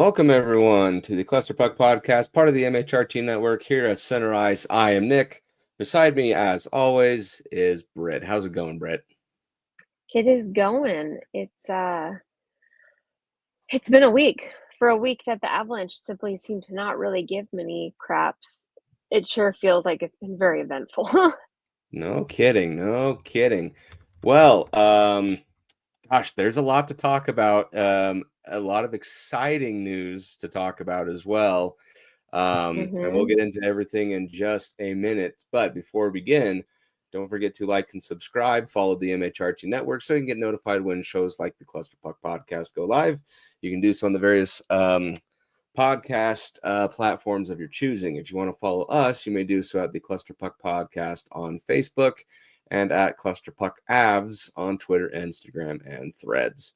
Welcome, everyone, to the Cluster Puck Podcast, part of the MHR Team Network here at Center Ice. I am Nick. Beside me, as always, is Brit. How's it going, Brit? It is going. It's been a week. For a week that the Avalanche simply seem to not really give many craps. It sure feels like it's been very eventful. No kidding. No kidding. Well, gosh, there's a lot to talk about. A lot of exciting news to talk about as well. And we'll get into everything in just a minute. But before we begin, don't forget to like and subscribe. Follow the MHRT Network so you can get notified when shows like the Cluster Puck Podcast go live. You can do so on the various podcast platforms of your choosing. If you want to follow us, you may do so at the Cluster Puck Podcast on Facebook and at Cluster Puck Avs on Twitter, Instagram, and Threads.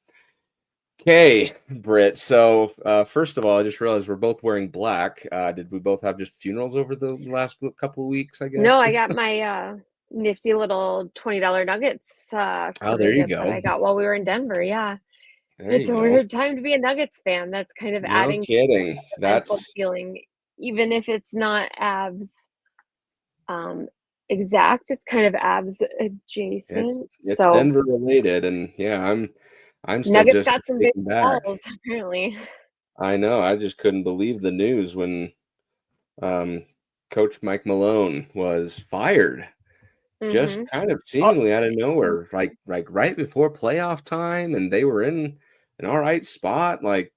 Okay, Britt. So first of all, I just realized we're both wearing black. Did we both have just funerals over the last couple of weeks, I guess? No, I got my nifty little $20 nuggets Oh, there you go. that I got while we were in Denver. Yeah. There It's you a go. weird time to be a Nuggets fan. That's kind of No adding kidding. to the That's feeling, even if it's not Avs exact. It's kind of Avs adjacent. it's So Denver related, and yeah, I'm still Nuggets just got some big taken back. balls, apparently. I know. I just couldn't believe the news when Coach Mike Malone was fired. Just kind of seemingly out of nowhere, like right before playoff time, and they were in an all right spot. Like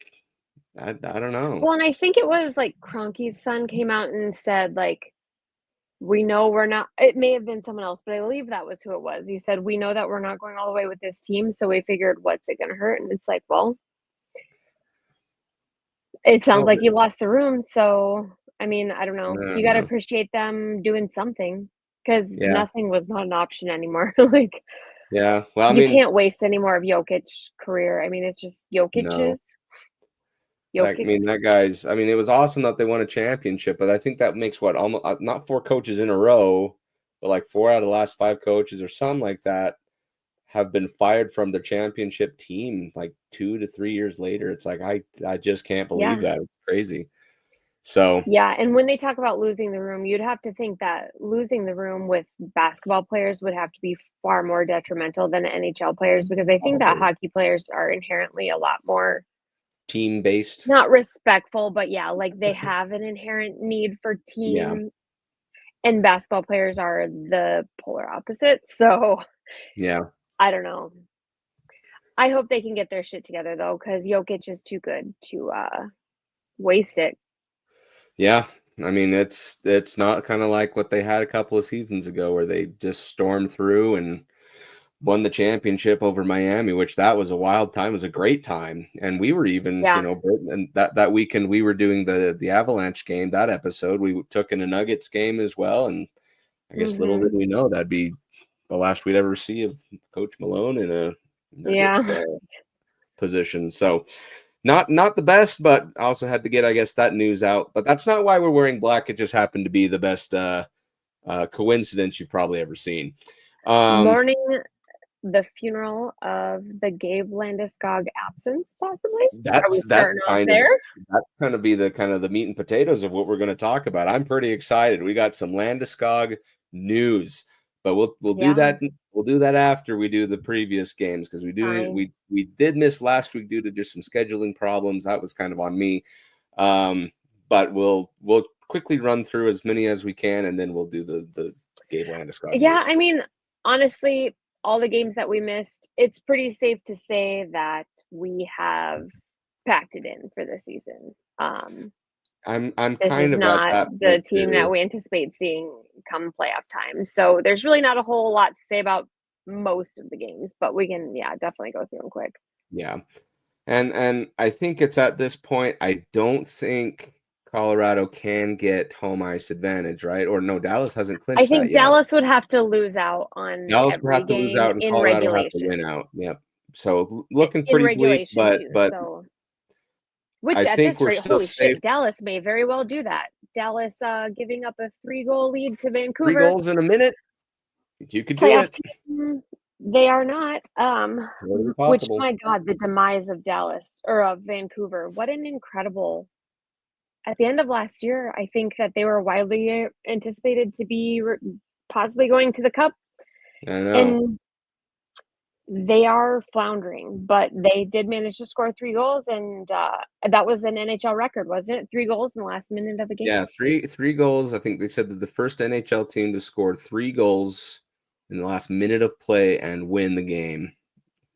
I don't know. Well, and I think it was like Kroenke's son came out and said, like, we know we're not, it may have been someone else, but I believe that was who it was. He said, we know that we're not going all the way with this team, so we figured, what's it going to hurt? And it's like, well, it sounds like you lost the room. So, I mean, I don't know. You got to appreciate them doing something because nothing was not an option anymore. Like, yeah, well, I you mean, can't waste any more of Jokic's career. I mean, it's just Jokic's. I mean, that guy's. I mean, it was awesome that they won a championship, but I think that makes what almost not 4 coaches in a row, but like 4 out of the last 5 coaches or something like that have been fired from the championship team like 2 to 3 years later. It's like I just can't believe that. It's crazy. So yeah, and when they talk about losing the room, you'd have to think that losing the room with basketball players would have to be far more detrimental than NHL players, because I think that hockey players are inherently a lot more team-based. Not respectful, but yeah, like they have an inherent need for team. Yeah. And basketball players are the polar opposite. So yeah, I don't know. I hope they can get their shit together though, because Jokic is too good to waste it. Yeah. I mean, it's not kind of like what they had a couple of seasons ago where they just stormed through and won the championship over Miami, which that was a wild time. It was a great time. And we were even, and that weekend we were doing the Avalanche game, that episode. We took in a Nuggets game as well. And I guess little did we know that'd be the last we'd ever see of Coach Malone in a Nuggets position. So not the best, but I also had to get, I guess, that news out. But that's not why we're wearing black. It just happened to be the best coincidence you've probably ever seen. Mourning the funeral of the Gabe Landeskog absence, possibly. That's kind of be the meat and potatoes of what we're going to talk about. I'm pretty excited. We got some Landeskog news, but we'll do that. We'll do that after we do the previous games, because we did miss last week due to just some scheduling problems. That was kind of on me. But we'll quickly run through as many as we can, and then we'll do the Gabe Landeskog. Yeah, news. I mean, honestly, all the games that we missed, it's pretty safe to say that we have packed it in for the season. I'm this kind is of not at that the team too. that we anticipate seeing come playoff time. So there's really not a whole lot to say about most of the games, but we can, definitely go through them quick. Yeah. And I think it's at this point, I don't think Colorado can get home ice advantage, right? Or no, Dallas hasn't clinched that yet. I think Dallas would have to lose out on Dallas every would have to game lose out, and in Colorado regulation. have to win out. Yep. So looking pretty bleak, but which I at think this we're rate, still holy safe. shit, Dallas may very well do that. Dallas giving up a 3-goal lead to Vancouver. 3 goals in a minute. You could do Playoff it. Team, They are not. Totally Which, possible. my God, the demise of Dallas or of Vancouver. What an incredible. At the end of last year, I think that they were widely anticipated to be possibly going to the Cup, I know. and they are floundering. But they did manage to score 3 goals, and that was an NHL record, wasn't it? 3 goals in the last minute of a game. Yeah, three goals. I think they said that the first NHL team to score 3 goals in the last minute of play and win the game.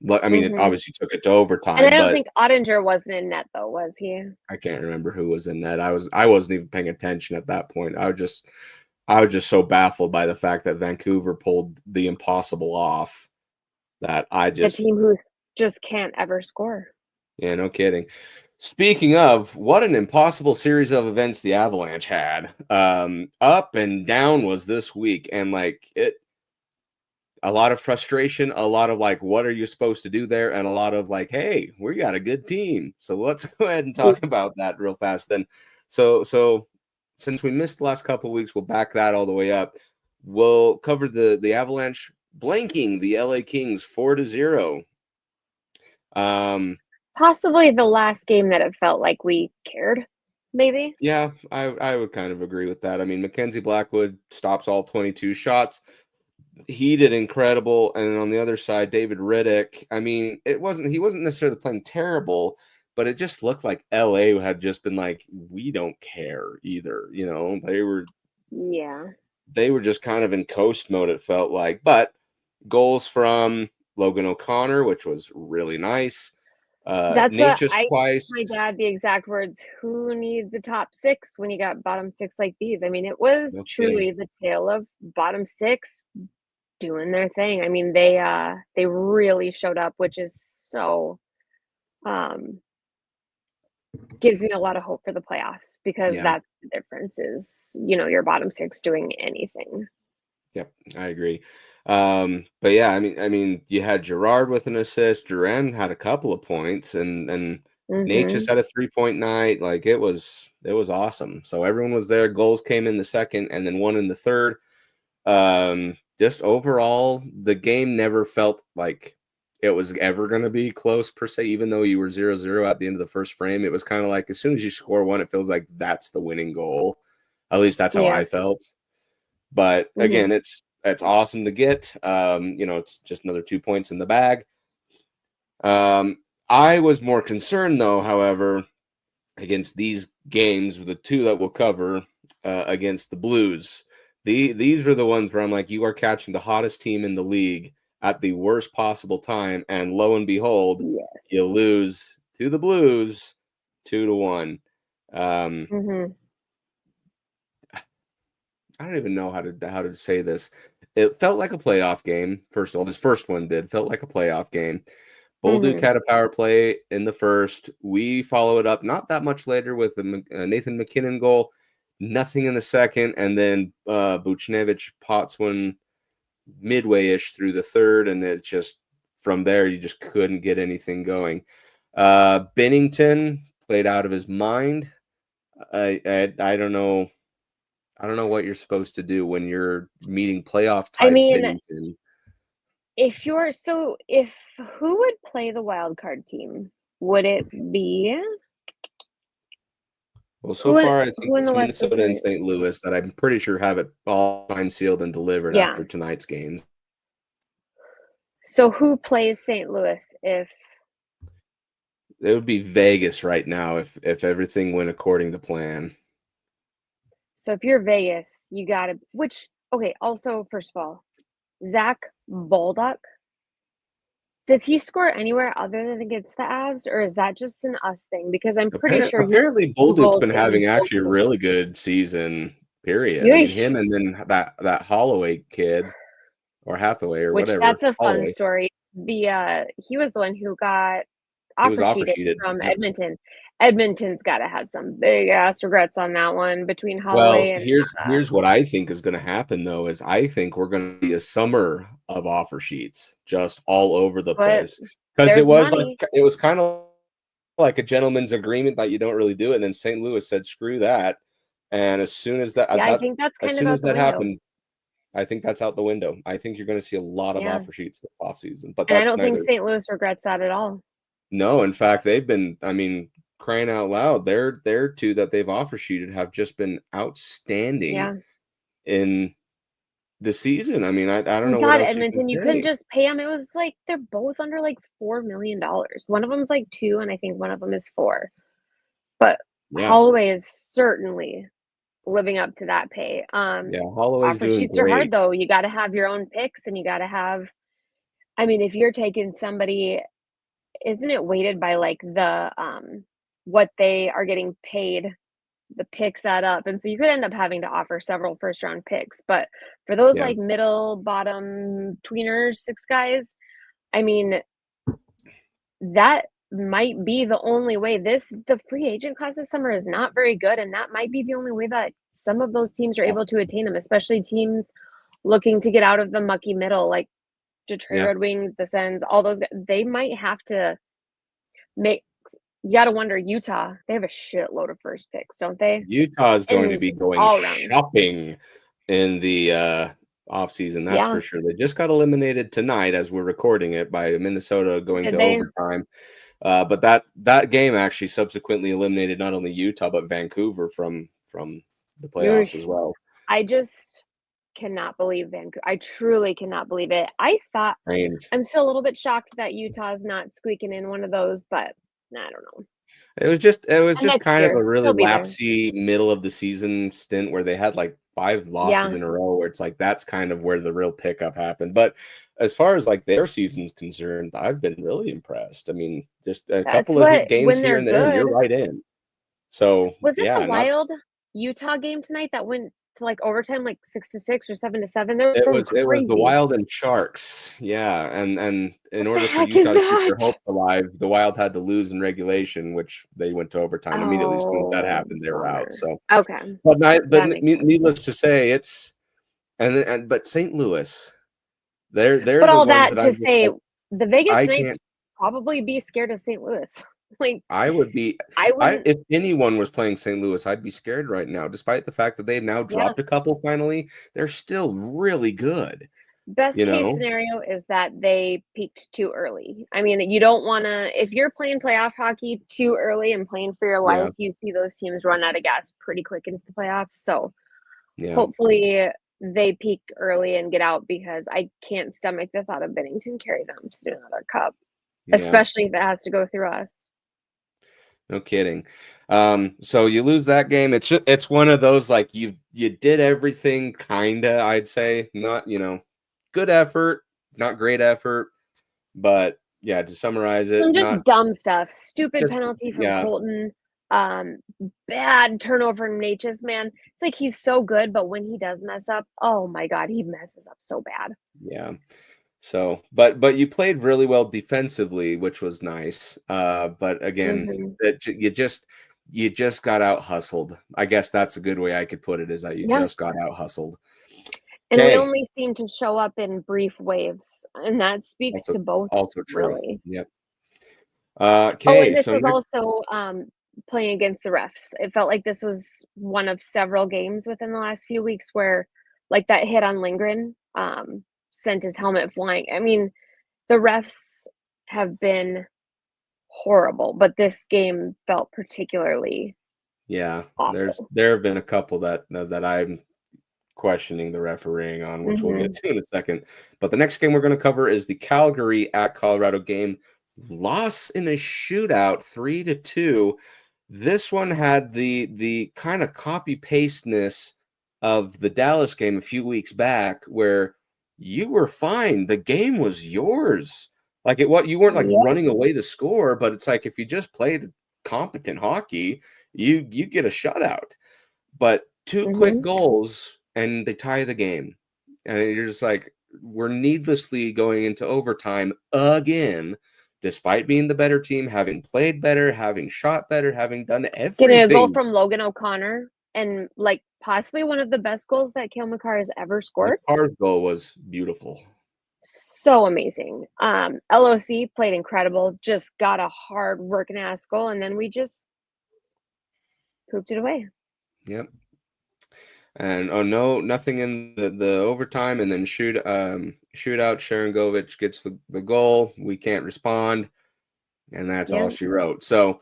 But I mean, it obviously took it to And overtime, I don't but think Ottinger wasn't in net, though, was he? I can't remember who was in that. I wasn't even paying attention at that point. I was just so baffled by the fact that Vancouver pulled the impossible off that I The just, team who just can't ever score. yeah, no kidding. Speaking of, what an impossible series of events the Avalanche had. Up and down was this week, and like it, a lot of frustration, a lot of like, what are you supposed to do there, and a lot of like, hey, we got a good team, so let's go ahead and talk about that real fast. Then, so since we missed the last couple of weeks, we'll back that all the way up. We'll cover the Avalanche blanking the LA Kings 4-0. Possibly the last game that it felt like we cared, maybe. Yeah, I would kind of agree with that. I mean, Mackenzie Blackwood stops all 22 shots. He did incredible, and on the other side, David Riddick. I mean, he wasn't necessarily playing terrible, but it just looked like LA had just been like, we don't care either. You know, they were just kind of in coast mode, it felt like. But goals from Logan O'Connor, which was really nice. That's what Nature's I twice. my dad the exact words, "Who needs a top 6 when you got bottom 6 like these?" I mean, it was No kidding. truly the tale of bottom 6 doing their thing. I mean, they really showed up, which is so, um gives me a lot of hope for the playoffs because Yeah. that's the difference is, your bottom 6 doing anything. Yep, I agree. But yeah, I mean, you had Gerard with an assist. Duran had a couple of points, and Nate just Mhm. had a 3-point night. Like it was awesome. So everyone was there. Goals came in the second, and then one in the third. Just overall, the game never felt like it was ever going to be close per se. Even though you were 0-0 at the end of the first frame, it was kind of like as soon as you score one, it feels like that's the winning goal. At least that's how Yeah. I felt. But Mhm. again, it's awesome to get. It's just another 2 points in the bag. I was more concerned though, however, against these games, the two that we'll cover against the Blues. These are the ones where I'm like, you are catching the hottest team in the league at the worst possible time, and lo and behold, you Yes. lose to the Blues 2-1. Mhm. I don't even know how to say this. It felt like a playoff game. First of all, this first one felt like a playoff game. Bolduc Mhm. had a power play in the first. We follow it up not that much later with the Nathan McKinnon goal. Nothing in the second, and then Buchnevich pots one midway-ish through the third, and it just from there you just couldn't get anything going. Bennington played out of his mind. I don't know. I don't know what you're supposed to do when you're meeting playoff I type mean, Bennington. if who would play the wild card team? Would it be Well, so who in far I think who in it's the West would Minnesota and play? St. Louis that I'm pretty sure have it all signed, sealed, and delivered Yeah. after tonight's games. So who plays St. Louis if It would be Vegas right now if everything went according to plan. so if you're Vegas, you gotta which okay, also first of all, Zach Bolduc, does he score anywhere other than against the Avs, or is that just an us thing? Because I'm pretty sure he Apparently, has 2 Bolduc's goals been in having both actually a games. really good season. Period. I mean, Yeesh. him and then that Holloway kid or Hathaway or Which whatever that's a fun Holloway. story. He was the one who got He was offer offer sheeted sheeted. from Yep. Edmonton. Edmonton's gotta have some big ass regrets on that one between Well, Holloway and, here's what I think is going to happen though is I think we're going to be a summer of offer sheets just all over the but place because there's money. it was kind of like a gentleman's agreement that you don't really do it. And then St. Louis said screw that, and as soon as that Yeah, I that's think that's as kind of soon out as the that window. happened, I think that's out the window. I think you're going to see a lot of Yeah. offer sheets this offseason, but And I that's don't think neither. St. Louis regrets that at all. No, in fact, they've been, I mean, crying out loud. Their two that they've offer sheeted have just been outstanding Yeah. in the season. I mean, I don't know what God, else you can Edmonton, you couldn't say. just pay them. It was like they're both under like $4 million. One of them's like 2, and I think one of them is 4. But Yeah. Holloway is certainly living up to that pay. Yeah, Holloway's Offer doing sheets are hard great. though. You gotta have your own picks and you gotta have I mean, if you're taking somebody isn't it weighted by like the what they are getting paid the picks add up, and so you could end up having to offer several first round picks. But for those Yeah. like middle bottom tweeners, 6 guys, I mean, that might be the only way. The free agent class this summer is not very good, and that might be the only way that some of those teams are Yeah. able to attain them, especially teams looking to get out of the mucky middle, like Detroit Yeah. Red Wings, the Sens, all those guys. They might have to make. You got to wonder Utah. They have a shitload of first picks, don't they? Utah is going to And be going all around. shopping in the offseason, that's Yeah. for sure. They just got eliminated tonight as we're recording it by Minnesota going Did to they? overtime. But that game actually subsequently eliminated not only Utah but Vancouver from the playoffs as well. I just cannot believe Vancouver. I truly cannot believe it. I thought Strange. I'm still a little bit shocked that Utah's not squeaking in one of those, but I don't know. It was And just next kind of year, a really they'll be there. lapsy middle of the season stint where they had like 5 losses Yeah, in a row where it's like that's kind of where the real pickup happened. But as far as like their season's concerned, I've been really impressed. I mean, just a that's couple of what games when here they're and there, and good. you're right in. So Was it the yeah, not Wild Utah game tonight that went to like overtime, like 6-6 or 7-7? There was some it was the crazy. Wild and Sharks. Yeah, and in What the order for heck is Utah to keep their that? hopes alive, the Wild had to lose in regulation, which they went to overtime immediately. As soon as that Oh, happened, they were out. bummer. So, Okay, but that makes sense. needless to say, it's but St. Louis, they're But the all ones that that to I'm just say, like, the Vegas I Knights can't. probably be scared of St. Louis. Like, I would be. I wouldn't. If anyone was playing St. Louis, I'd be scared right now. Despite the fact that they've now Yeah. dropped a couple, finally, they're still really good. Best You case know? scenario is that they peaked too early. I mean, you don't want to, if you're playing playoff hockey too early and playing for your Yeah, life, you see those teams run out of gas pretty quick into the playoffs. So yeah, hopefully they peak early and get out because I can't stomach the thought of Bennington carry them to another cup, yeah. especially if it has to go through us. No kidding. So you lose that game. It's one of those like you did everything kinda, I'd say. Not, good effort, not great effort, but yeah, to summarize it, Some not just dumb stuff. Stupid just penalty from yeah, Colton. Um, Bad turnover from Natchez, man. It's like he's so good, but when he does mess up, oh my god, he messes up so bad. yeah. So, but you played really well defensively, which was nice. But again, Mhm. you just got out hustled. I guess that's a good way I could put it, is that you Yeah, just got out hustled. and we Okay. only seem to show up in brief waves, and that speaks Also to both, also true. really. Yep. Oh, Okay, and this so was next, also, playing against the refs. It felt like this was one of several games within the last few weeks where, like, that hit on Lindgren, sent his helmet flying. I mean, the refs have been horrible, but this game felt particularly yeah, awful. there have been a couple that I'm questioning the refereeing on, which we'll get Mhm. to in a second. But the next game we're going to cover is the Calgary at Colorado game. Loss in a shootout, 3-2. This one had the kind of copy pasteness of the Dallas game a few weeks back, where you were fine. The game was yours. Like what you weren't like Yep, running away the score, but it's like if you just played competent hockey, you get a shutout. But 2 quick mhm. goals and they tie the game. And you're just like, we're needlessly going into overtime again, despite being the better team, having played better, having shot better, having done Getting a goal everything. from Logan O'Connor and, like, possibly one of the best goals that Cale Makar has ever scored. Makar's goal was beautiful. So amazing. LOC played incredible, just got a hard working ass goal, and then we just pooped it away. Yep. And no, nothing in the overtime, and then shootout. Sharangovich gets the goal. We can't respond, and that's all she wrote. So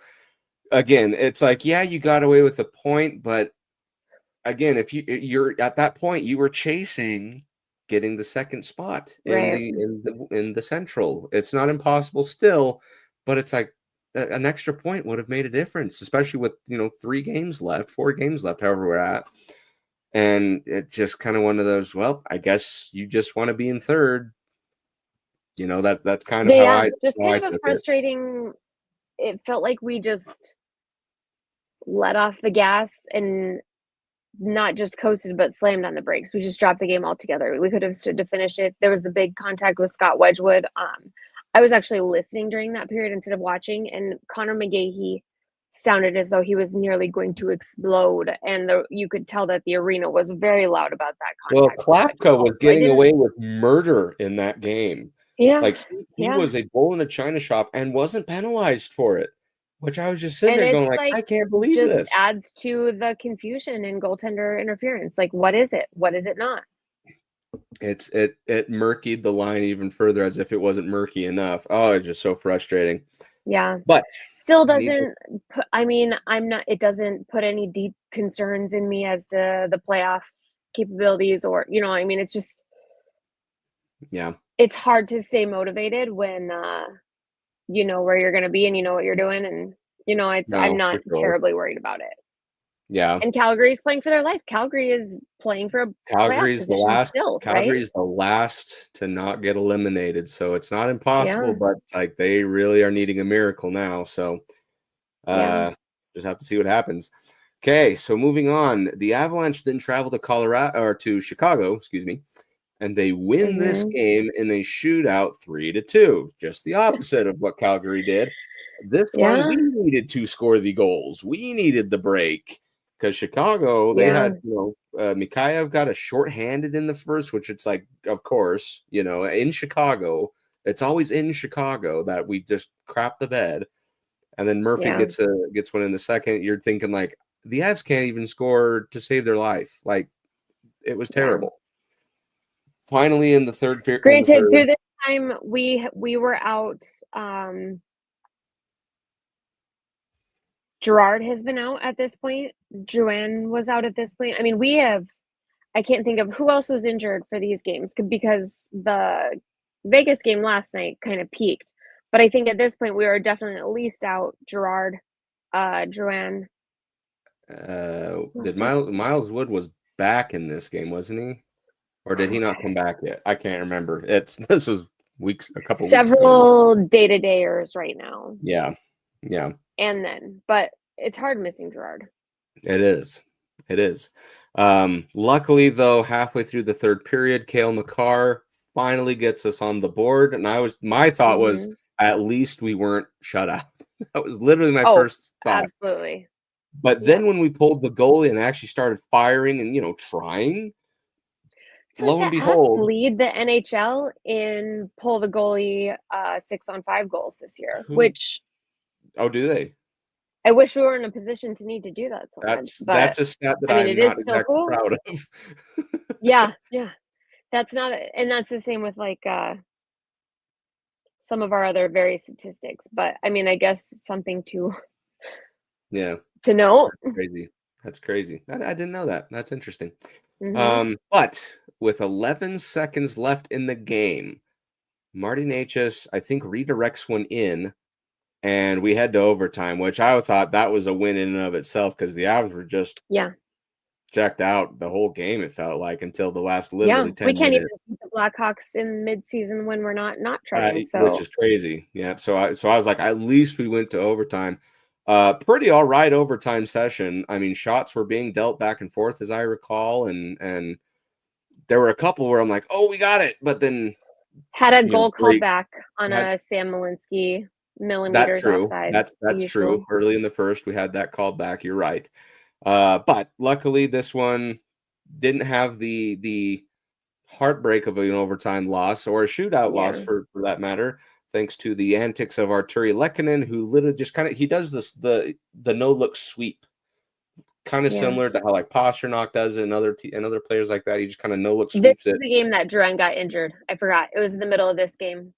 again, it's like, yeah, you got away with the point, but again, if you're at that point, you were chasing getting the second spot in the Central. It's not impossible still, but it's like an extra point would have made a difference, especially with 4 games left, however we're at. And it's just kind of one of those, well, I guess you just want to be in third. That's kind of how I just kind of a took frustrating. It felt like we just let off the gas and not just coasted, but slammed on the brakes. We just dropped the game altogether. We could have stood to finish it. There was the big contact with Scott Wedgwood. I was actually listening during that period instead of watching, and Connor McGahey sounded as though he was nearly going to explode, and you could tell that the arena was very loud about that contact. Well, Klapka was getting away with murder in that game. Yeah, like he was a bull in a china shop and wasn't penalized for it, which I was just sitting there going, like, I can't believe just this. adds to the confusion in goaltender interference. Like, what is it? What is it not? It murkied the line even further, as if it wasn't murky enough. Oh, it's just so frustrating. Yeah. But still doesn't put, it doesn't put any deep concerns in me as to the playoff capabilities, or it's just, it's hard to stay motivated when you know where you're going to be and you know what you're doing, and I'm not terribly worried about it. Yeah. And Calgary's playing for their life. Calgary is playing for a Calgary's the last still, Calgary's the last to not get eliminated, so it's not impossible, but like they really are needing a miracle now. So just have to see what happens. Okay, so moving on. The Avalanche then travel to Chicago, excuse me, and they win this game in a shootout 3-2. Just the opposite of what Calgary did. This one, we needed to score the goals. We needed the break. Because Chicago, they had, Mikheyev got a shorthanded in the first, which it's like, of course, in Chicago, it's always in Chicago that we just crap the bed. And then Murphy gets one in the second. You're thinking, like, the Avs can't even score to save their life. Like, it was terrible. Finally, in the third period. Granted, through this time, we were out. Gerard has been out at this point. Drouin was out at this point. I mean, I can't think of who else was injured for these games, because the Vegas game last night kind of peaked. But I think at this point, we were definitely at least out Gerard, Drouin. Miles Wood was back in this game, wasn't he? Or did he not come back yet? I can't remember. This was a couple several day-to-dayers right now. Yeah. And then, but it's hard missing Gerard. It is. Luckily, though, halfway through the third period, Cale Makar finally gets us on the board, and my thought was, at least we weren't shut out. That was literally my first thought. Absolutely. But then when we pulled the goalie and actually started firing and trying, lo and behold, lead the NHL in pull the goalie 6-on-5 goals this year. Which do they? I wish we were in a position to need to do that so much. But that's a stat that I'm not exactly proud of. yeah. That's not, and that's the same with like some of our other various statistics. But I mean, I guess something to know. That's crazy. I didn't know that. That's interesting. But with 11 seconds left in the game, Marty Necas, I think, redirects one in, and we head to overtime, which I thought that was a win in and of itself, because the Avs were just checked out the whole game, it felt like, until the last literally 10 minutes. We can't even beat the Blackhawks in mid-season when we're not trying. Which is crazy. Yeah. So I was like, at least we went to overtime. Pretty all right overtime session. I mean, shots were being dealt back and forth, as I recall, and there were a couple where I'm like, oh, we got it, but then had a goal called back on a Sam Malinsky millimeters offside. That's true. Early in the first, we had that called back. You're right. But luckily, this one didn't have the heartbreak of an overtime loss, or a shootout loss for that matter, thanks to the antics of Arturi Lehkonen, who literally just he does this the no-look sweep kind of similar to how like Pasternak does it and other players like that. He just kind of no-look This sweeps is it. the game that Drouin got injured. I forgot. It was in the middle of this game.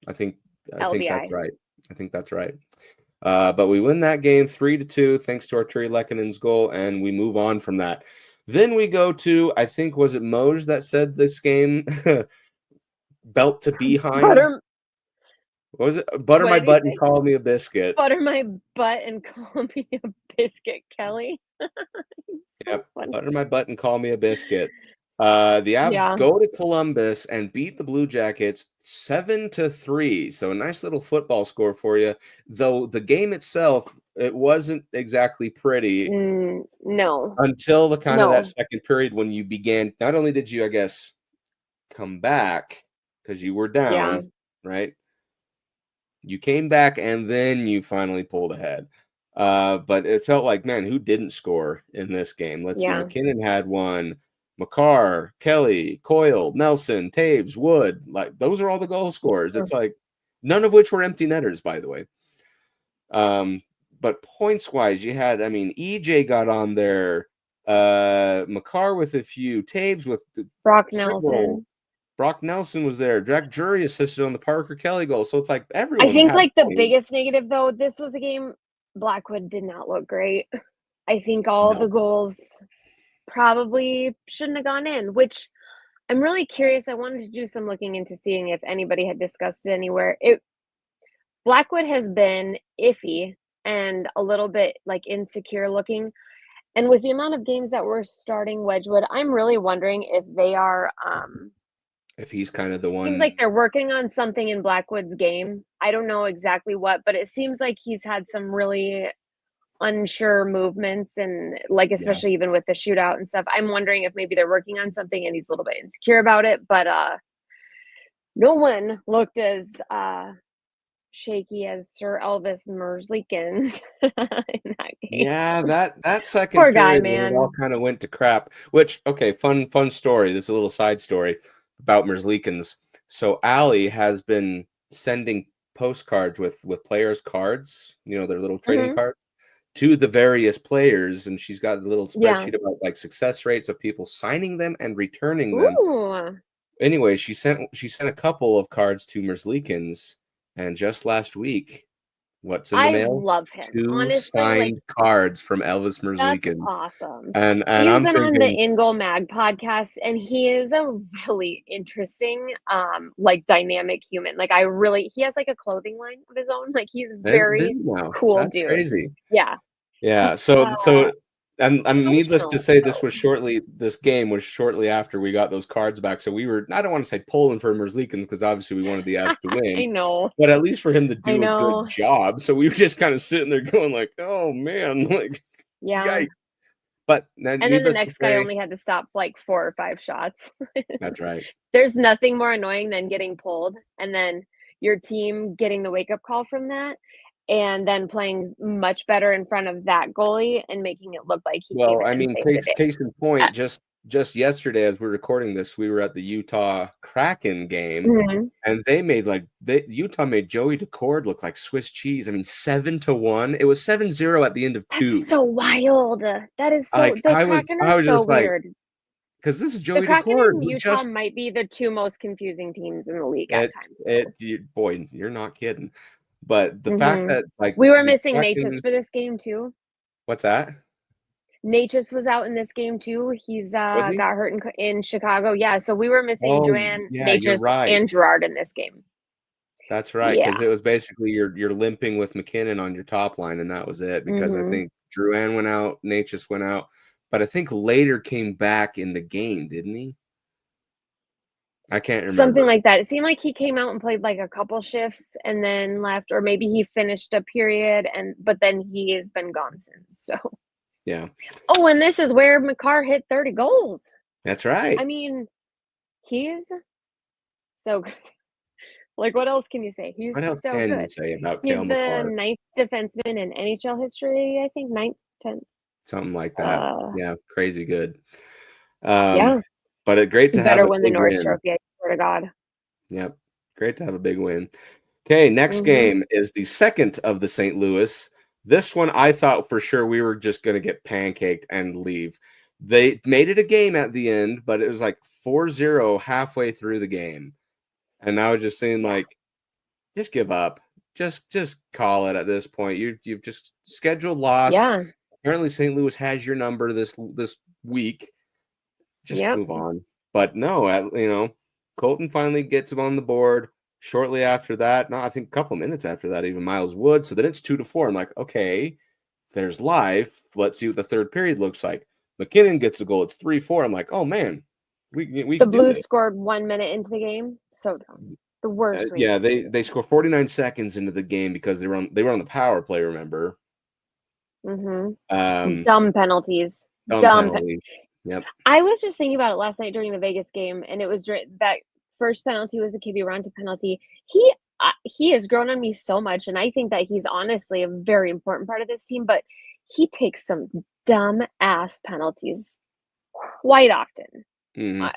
I think LBI. that's right. I think that's right. But we win that game 3-2 thanks to Arturi Lekkonen's goal, and we move on from that. Then we go to, I think, was it Moj that said this game belt to behind? What was it? Butter my butt and call me a biscuit. Butter my butt and call me a biscuit, Kelly. Yep. Butter my butt and call me a biscuit. The Avs go to Columbus and beat the Blue Jackets 7-3. So a nice little football score for you. Though the game itself, it wasn't exactly pretty. No. Until the kind of that second period when you began. Not only did you, I guess, come back because you were down, right? You came back and then you finally pulled ahead. But it felt like, man, who didn't score in this game? Let's see. McKinnon had one. Makar, Kelly, Coyle, Nelson, Taves, Wood. Like those are all the goal scorers. It's like none of which were empty netters, by the way. But points wise, you had, I mean, EJ got on there. Makar with a few. Taves with Brock Nelson. Brock Nelson was there. Jack Jury assisted on the Parker Kelly goal. So it's like everyone. I think like the biggest negative, though, this was a game Blackwood did not look great. I think all the goals probably shouldn't have gone in, which I'm really curious. I wanted to do some looking into seeing if anybody had discussed it anywhere. Blackwood has been iffy and a little bit like insecure looking. And with the amount of games that we're starting Wedgwood, I'm really wondering if they are if he's kind of the one. Seems like they're working on something in Blackwood's game. I don't know exactly what, but it seems like he's had some really unsure movements and like especially even with the shootout and stuff. I'm wondering if maybe they're working on something and he's a little bit insecure about it, but no one looked as shaky as Sir Elvis Merzlikins in that game. Yeah, that second poor period guy, man. It all kind of went to crap. Which fun story. This is a little side story about Merzlikins. So Allie has been sending postcards with players' cards, their little trading cards, to the various players, and she's got a little spreadsheet about like success rates of people signing them and returning them. Anyway, she sent a couple of cards to Merzlikins, and just last week, what's in the mail? I love him. 2 honestly, signed cards from Elvis Merzlikins. That's awesome. And he's I'm been thinking, on the In Goal Mag podcast, and he is a really interesting, like dynamic human. Like he has like a clothing line of his own. Like he's very cool That's dude. crazy. Yeah. So and needless to say, this game was shortly after we got those cards back. So we were, I don't want to say pulling for Merzlikins because obviously we wanted the Avs to win. I know. But at least for him to do a good job. So we were just kind of sitting there going like, oh man, like yikes. But then the next guy only had to stop like 4 or 5 shots. That's right. There's nothing more annoying than getting pulled and then your team getting the wake-up call from that. And then playing much better in front of that goalie and making it look like he came in and saved the day. Case in point, just yesterday as we're recording this, we were at the Utah Kraken game, and they made Utah made Joey Decord look like Swiss cheese. I mean, 7-1. It was 7-0 at the end of 2. That's so wild. That is so. The Kraken are so weird. Because this is Joey the Kraken Decord. And Utah might be the 2 most confusing teams in the league at times. Boy, you're not kidding. But the fact that we were missing Natchez for this game too. What's that? Natchez was out in this game too. He's got hurt in Chicago. Yeah, so we were missing Drouin, Natchez, and Girard in this game. That's right, because it was basically you're limping with McKinnon on your top line, and that was it. Because I think Drouin went out, Natchez went out, but I think later came back in the game, didn't he? I can't remember. Something like that. It seemed like he came out and played like a couple shifts and then left, or maybe he finished a period but then he has been gone since. So yeah. Oh, and this is where Makar hit 30 goals. That's right. I mean, he's so good. Like, what else can you say? He's what else so can good. You say about he's Cale the Makar? 9th defenseman in NHL history, I think. 9th, 10th. Something like that. Yeah, crazy good. Yeah. But great to have better win the Norris Trophy, I swear to God. Yep. Great to have a big win. Okay, next game is the second of the St. Louis This one, I thought for sure we were just going to get pancaked and leave. They made it a game at the end, but it was like 4-0 halfway through the game. And I was just saying, like, just give up. Just call it at this point. You've just scheduled loss. Yeah. Apparently St. Louis has your number this week. Just move on. But no, Colton finally gets him on the board. Shortly after that, I think a couple minutes after that, even Miles Wood. So then it's 2-4. I'm like, okay, there's life. Let's see what the third period looks like. McKinnon gets a goal. It's 3-4. I'm like, oh man, we The can do Blues this. scored 1 minute into the game. So dumb. The worst. Yeah, they score 49 seconds into the game because they were on the power play. Remember? Dumb penalties. Dumb penalties. Yep. I was just thinking about it last night during the Vegas game, and it was that first penalty was a Kiviranta penalty. He has grown on me so much, and I think that he's honestly a very important part of this team, but he takes some dumb ass penalties quite often.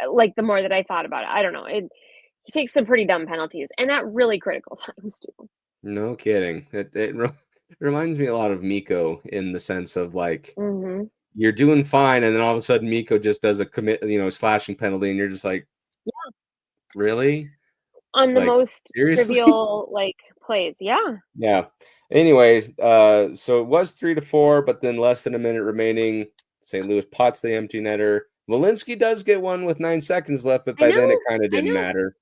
Like the more that I thought about it, I don't know. He takes some pretty dumb penalties, and at really critical times too. No kidding. It reminds me a lot of Mikko in the sense of like you're doing fine, and then all of a sudden Mikko just does a slashing penalty, and you're just like, yeah, really? On the most trivial plays, yeah. Yeah. Anyway, so it was 3-4, but then less than a minute remaining. St. Louis pots the empty netter. Walensky does get one with 9 seconds left, but by then it kind of didn't matter.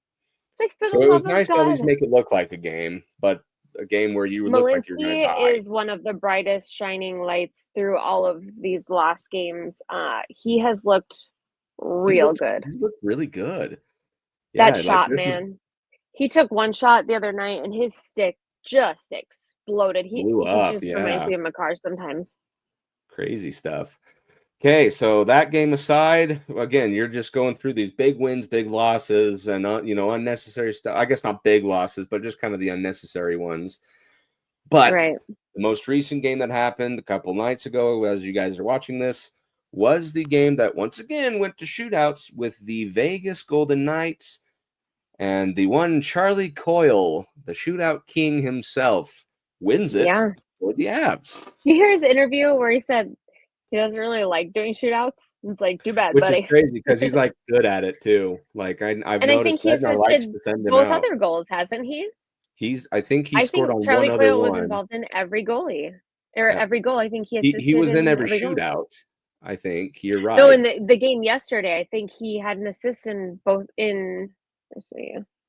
It's like, for so the it was love nice of God. to at least make it look like a game, but a game where you would look like you're going to die. Is one of the brightest shining lights through all of these last games. He has looked good. He's looked really good. Yeah, that shot, man. He took one shot the other night, and his stick just exploded. He just reminds me of Makar sometimes. Crazy stuff. Okay, so that game aside, again, you're just going through these big wins, big losses, and unnecessary stuff. I guess not big losses, but just kind of the unnecessary ones. But the most recent game that happened a couple nights ago, as you guys are watching this, was the game that once again went to shootouts with the Vegas Golden Knights and the one Charlie Coyle, the shootout king himself, wins it for the Avs. Did you hear his interview where he said he doesn't really like doing shootouts? It's like, too bad, buddy. Which is crazy because he's like good at it too. Like I've noticed. I think he assisted both other goals, hasn't he? I think he scored on Charlie one other Coyle one. was involved in every goalie or every goal. I think he assisted. He was in every shootout. Goal. I think you're right. No, in the game yesterday, I think he had an assist in both.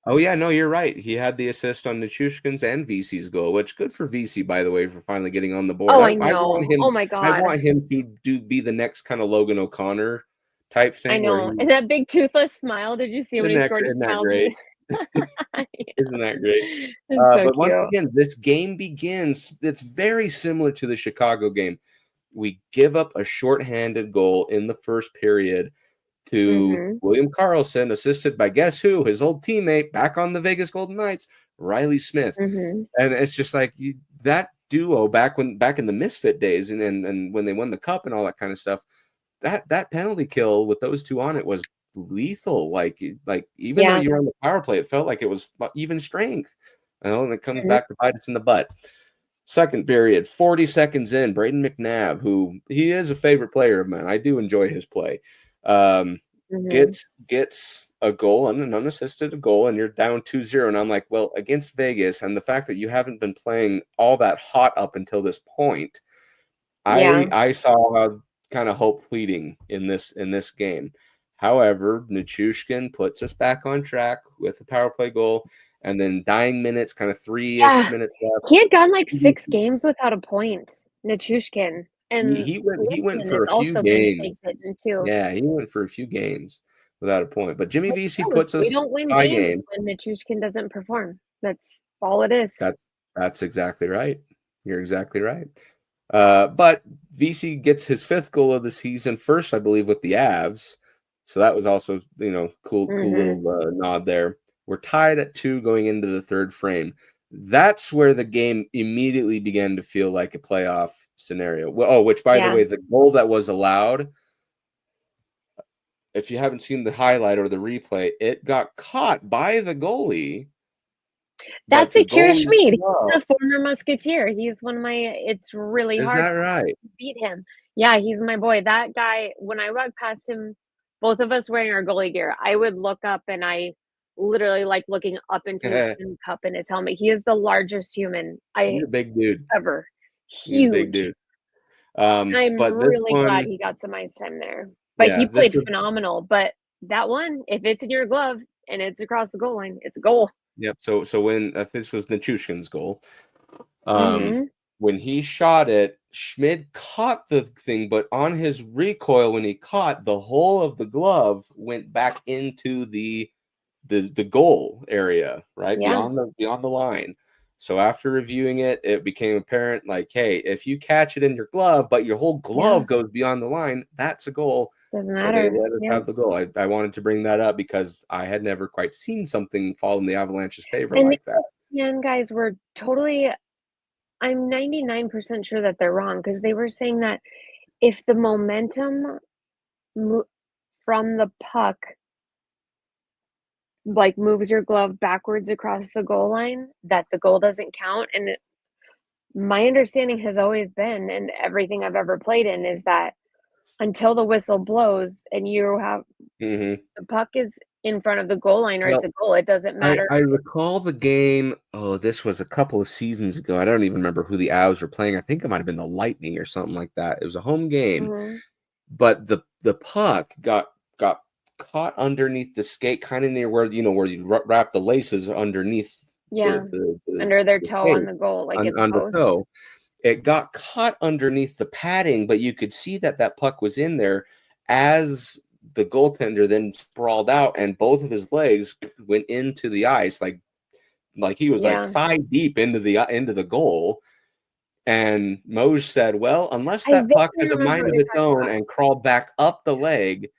Oh yeah, no, you're right. He had the assist on Nichushkin's and VC's goal, which good for VC, by the way, for finally getting on the board. Oh, I know. Oh my God. I want him to be the next kind of Logan O'Connor type thing. I know. And that big toothless smile. Did you see when he scored his smile? Great? Isn't that great? But once again, this game begins. It's very similar to the Chicago game. We give up a shorthanded goal in the first period to William Karlsson, assisted by guess who? His old teammate back on the Vegas Golden Knights, Riley Smith. And it's just like that duo back in the Misfit days and when they won the cup and all that kind of stuff. That penalty kill with those two on it was lethal. Like even though you were on the power play, it felt like it was even strength. And it comes back to bite us in the butt. Second period, 40 seconds in, Braden McNabb, who he is a favorite player of mine. I do enjoy his play. Gets a goal and an unassisted goal, and you're down 2-0. And I'm like, well, against Vegas, and the fact that you haven't been playing all that hot up until this point, I saw kind of hope fleeting in this game. However, Nichushkin puts us back on track with a power play goal. And then dying minutes, kind of 3-ish minutes left. He had gone like 6 games without a point, Nichushkin. And he went for a few games. Yeah, he went for a few games without a point. But Jimmy VC puts us. We don't win games when Nichushkin doesn't perform. That's all it is. That's exactly right. You're exactly right. But VC gets his 5th goal of the season, first, I believe, with the Avs. So that was also cool little nod there. We're tied at 2 going into the third frame. That's where the game immediately began to feel like a playoff scenario. Which, by the way, the goal that was allowed, if you haven't seen the highlight or the replay, it got caught by the goalie but That's the Akira goalie's Schmid. glove, He's a former Musketeer. He's one of my it's really is hard that right? to beat him. Yeah, he's my boy. That guy, when I walked past him, both of us wearing our goalie gear, I would look up and I literally like looking up into his fin cup and his helmet. He is the largest human I He's a big dude. ever. He's a big Huge. dude. And I'm But this really glad one, he got some ice time there. But yeah, he this played was phenomenal. But that one, if it's in your glove and it's across the goal line, it's a goal. yep. So when this was Nichushkin's goal, um, Mhm. when he shot it, Schmid caught the thing, but on his recoil, when he caught, the whole of the glove went back into the goal area, right Yeah. beyond the line. So after reviewing it, it became apparent like, hey, if you catch it in your glove, but your whole Yeah. glove goes beyond the line, that's a goal. Doesn't So they matter. let us Yep. have the goal. I wanted to bring that up because I had never quite seen something fall in the Avalanche's favor And the like that. ESPN guys were totally I'm 99% sure that they're wrong because they were saying that if the momentum mo from the puck, like, moves your glove backwards across the goal line, that the goal doesn't count, and my understanding has always been, and everything I've ever played in, is that until the whistle blows and you have Mhm. the puck is in front of the goal line or it's Well, a goal, it doesn't matter. I recall the game. Oh, this was a couple of seasons ago. I don't even remember who the Avs were playing. I think it might have been the Lightning or something like that. It was a home game, Mhm. but the puck got caught underneath the skate, kind of near where where you wrap the laces underneath Yeah, under their the toe on skate the goal, like in the on the post. toe. It got caught underneath the padding, but you could see that that puck was in there as the goaltender then sprawled out, and both of his legs went into the ice, like he was like Yeah. thigh deep into the goal. And Moj said, "Well, unless I that puck vaguely has a remember mind what of you're its talking own about. and crawled back up the leg,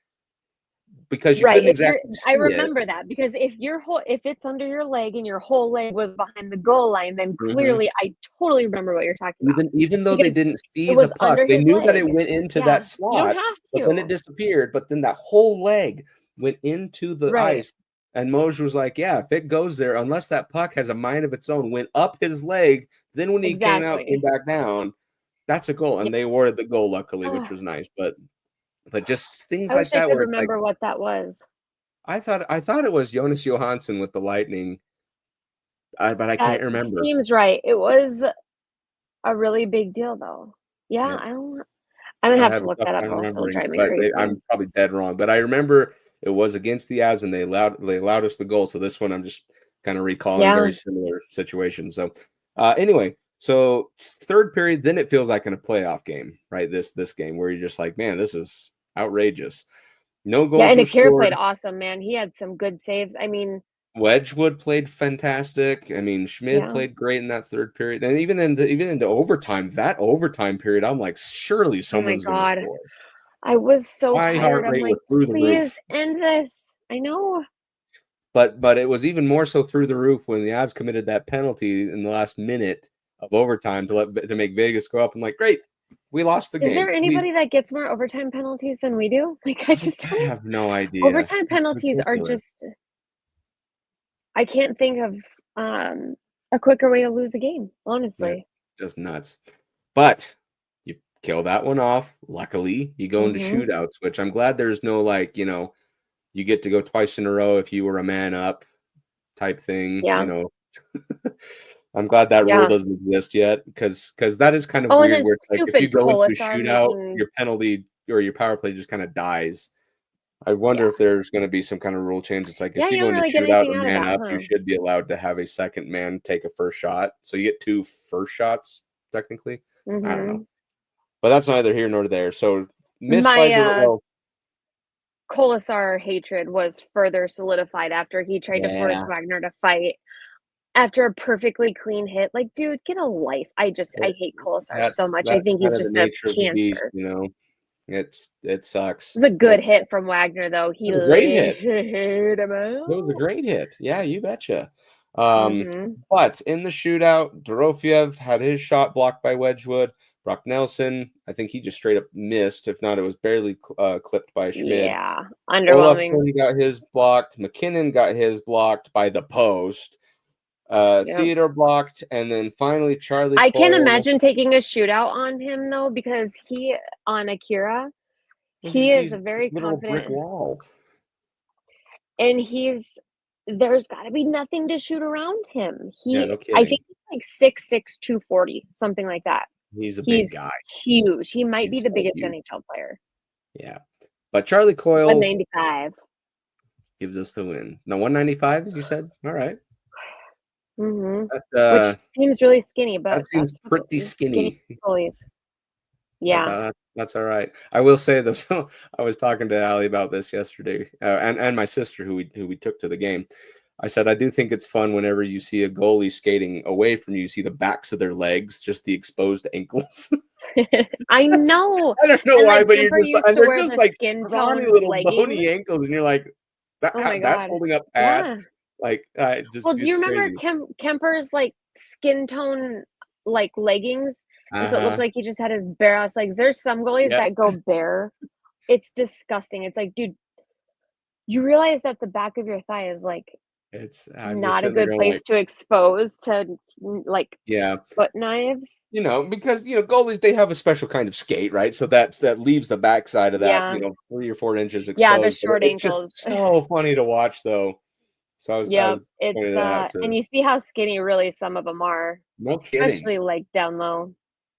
because you Right, couldn't if you're exactly I see it." remember that because if it's under your leg and your whole leg was behind the goal line, then Mhm. clearly I totally remember what you're talking about Even though they because didn't it see the was puck, under they his knew that it leg. went into Yeah, that you don't slot, have but then it to. disappeared, but then that whole leg went into the Right, ice, and Moj was like, "Yeah, if it goes there, unless that puck has a mind of its own, went up his leg, then when he came exactly. back down, that's a goal." Yeah. And they awarded the goal, luckily, which Ugh, was nice, but just things I wish like I that could where it's like, remember what that was. I thought it was Jonas Johansson with the Lightning, but I That can't remember. seems right. It was a really big deal, though. Yeah, Yep. I'm gonna I have have to a look tough that up time or else it'll remembering, drive me but crazy. I'm probably dead wrong. But I remember it was against the Avs, and they allowed us the goal. So this one, I'm just kind of recalling Yeah, very similar situations. So anyway, so third period, then it feels like in a playoff game, right? This game where you're just like, man, this is outrageous. No yeah, goals and were Akira played scored. awesome, man. He had some good saves. I mean, Wedgwood played fantastic. I mean, Schmid yeah. played great in that third period, and even into overtime. That overtime period, I'm like, surely Oh my someone's going to god. score. I was so My tired. heart I'm rate was like, through the "Please roof. end this." I know. But it was even more so through the roof when the Avs committed that penalty in the last minute of overtime to make Vegas go up. I'm like, great, we lost the Is game. there anybody that gets more overtime penalties than we do? Like, I just I don't have no idea. overtime It's penalties are ridiculous. just I can't think of, a quicker way to lose a game, Yeah, honestly. just nuts. But you kill that one off. Luckily, you go into Mhm. shootouts, which I'm glad there's no you get to go twice in a row if you were a man up type Yeah, thing. I'm glad that rule yeah. doesn't exist yet because that is kind of Oh, and weird then where it's like if you stupid go into a Colasar shootout, making your penalty or your power play just kind of dies. I yeah. wonder if there's going to be some kind of rule change. It's like Yeah, if you you go don't into really get shootout anything or out of man that, up, you huh? should be allowed to have a second man take a first shot. So you get two first shots technically. I don't know, Mhm. but that's neither here nor there. So missed by My, well, Colasar hatred was further solidified after he tried to force yeah, Wagner to fight after a perfectly clean hit. Like, dude, get a life. I it, hate Colasar so that's much. I that's think kind he's of the just a nature of the beast. cancer. It sucks. It was a It good hit from Wagner, though. He was a great hit. laid him It was a out. great hit. Yeah, you betcha. Um, Mhm. but in the shootout, Dorofiev had his shot blocked by Wedgwood. Brock Nelson, I think he just straight up missed. If not, it was barely clipped by Schmid. Yeah, underwhelming. Olafson got his blocked. McKinnon got his blocked by the post. Theodore blocked, and then finally Charlie I Coyle. can't imagine taking a shootout on him though, because on Akira, he is a very little brick confident, wall. and there's got to be nothing to shoot around him. Yeah, no I kidding. think he's like 6'6", 240, something like that. He's a big guy. Huge. He might be He's the so biggest huge. NHL player. Yeah, but Charlie Coyle 195 gives us the win. No, 195, as you said. All right. Which seems really skinny, but that seems pretty skinny. Goalies. Yeah, that's all right. I will say though, so I was talking to Allie about this yesterday, and my sister who we took to the game. I said I do think it's fun whenever you see a goalie skating away from you, see the backs of their legs, just the exposed ankles. I know. I don't know and why, like, but Kemper you're used just, to they're wear just the like skin scrawny tone little leggings. bony ankles, and you're like, Oh my that's God. holding up pad. Yeah. Like, just Well, do you remember crazy. Kemper's like skin tone like leggings? And so it looked like he just had his bare ass legs. There's some goalies that go bare. It's disgusting. It's like, dude, you realize that the back of your thigh is like not a good place to expose to like foot knives. Because goalies, they have a special kind of skate, right? So that leaves the backside of that 3 or 4 inches exposed. Yeah, the short it's ankles. Just so funny to watch, though. So I was pointing that out and you see how skinny really some of them are. No kidding. Especially like down low.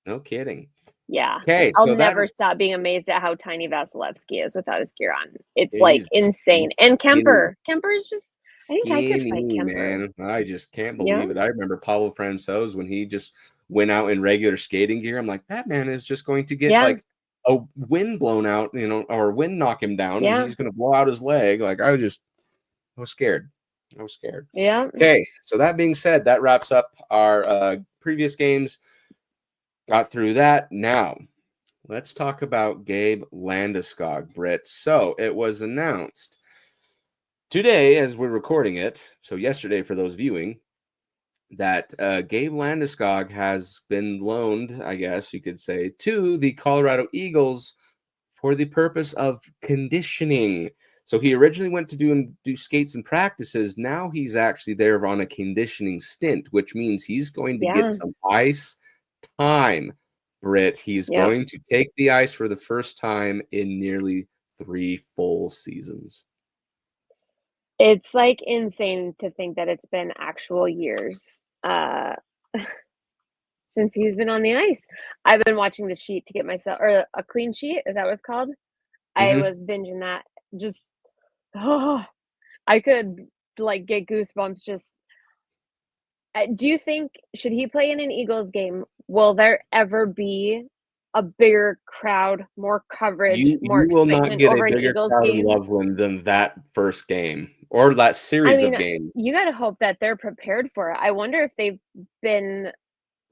No kidding. Yeah. Okay. I'll never stop being amazed at how tiny Vasilevsky is without his gear on. It's like insane. And Kemper is just, I think I could fight Kemper. Man. I just can't believe it. I remember Pablo Francouz when he just went out in regular skating gear. I'm like, that man is just going to get like a wind blown out, or wind knock him down, and he's going to blow out his leg. Like, I was scared. Yeah. Okay. So that being said, that wraps up our previous games. Got through that. Now, let's talk about Gabe Landeskog, Brit. So it was announced today, as we're recording it, so yesterday for those viewing, that Gabe Landeskog has been loaned, I guess you could say, to the Colorado Eagles for the purpose of conditioning. So he originally went to do skates and practices. Now he's actually there on a conditioning stint, which means he's going to get some ice time, Britt. He's going to take the ice for the first time in nearly 3 full seasons. It's like insane to think that it's been actual years since he's been on the ice. I've been watching the sheet to get myself, or a clean sheet, is that what it's called? I was binging that. Just, I could like get goosebumps just. Do you think, should he play in an Eagles game, will there ever be a bigger crowd, more coverage, more will not excitement get over a an bigger Eagles crowd in game? Loveland than that first game or that series of games? You got to hope that they're prepared for it. I wonder if they've been